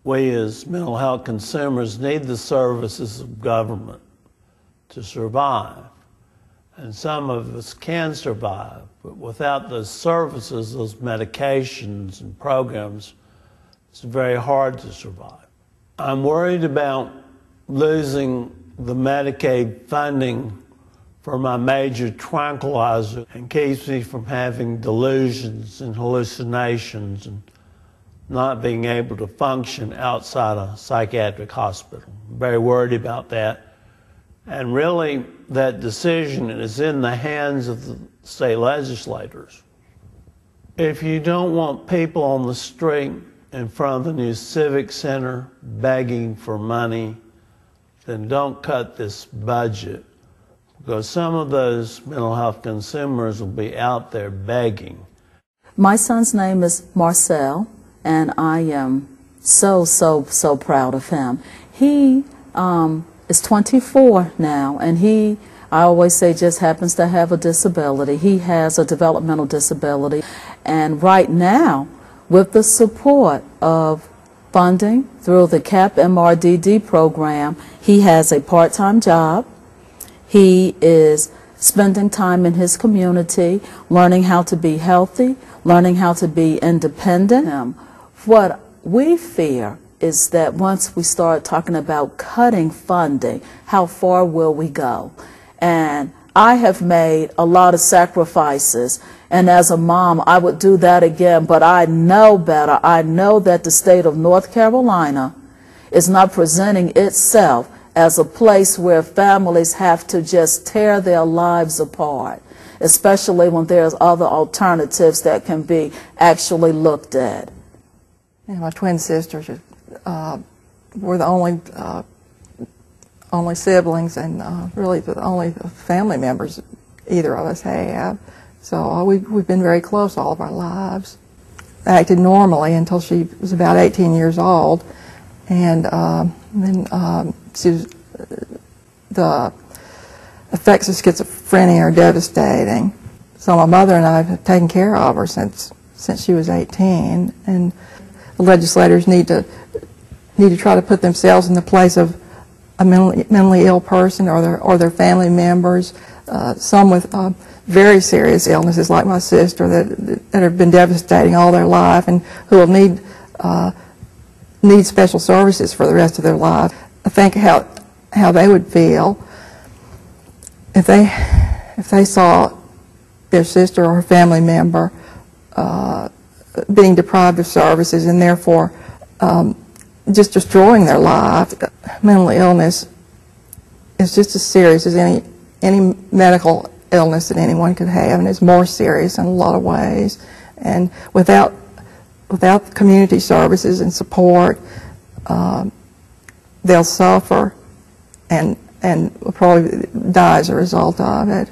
We as mental health consumers need the services of government to survive. And some of us can survive, but without those services, those medications and programs, it's very hard to survive. I'm worried about losing the Medicaid funding for my major tranquilizer and keeps me from having delusions and hallucinations and not being able to function outside a psychiatric hospital. I'm very worried about that. And really, that decision is in the hands of the state legislators. If you don't want people on the street in front of the new civic center begging for money, then don't cut this budget, because some of those mental health consumers will be out there begging. My son's name is Marcel, and I am so proud of him. He is 24 now, and I always say, just happens to have a disability. He has a developmental disability, and right now, with the support of funding through the CAP MRDD program, he has a part-time job. He is spending time in his community, learning how to be healthy, learning how to be independent. What we fear is that once we start talking about cutting funding, how far will we go? And I have made a lot of sacrifices, and as a mom, I would do that again, but I know better. I know that the state of North Carolina is not presenting itself as a place where families have to just tear their lives apart, especially when there's other alternatives that can be actually looked at. And my twin sisters were the only siblings and really the only family members either of us have. So we've been very close all of our lives. I acted normally until she was about 18 years old, and then the effects of schizophrenia are devastating. So my mother and I have taken care of her since she was 18, and the legislators need to try to put themselves in the place of a mentally ill person or their family members, some with very serious illnesses like my sister that have been devastating all their life and who will need special services for the rest of their life. I think how they would feel if they saw their sister or family member being deprived of services and therefore just destroying their life. Mental illness is just as serious as any medical illness that anyone could have, and it's more serious in a lot of ways. And without community services and support, they'll suffer and will probably die as a result of it.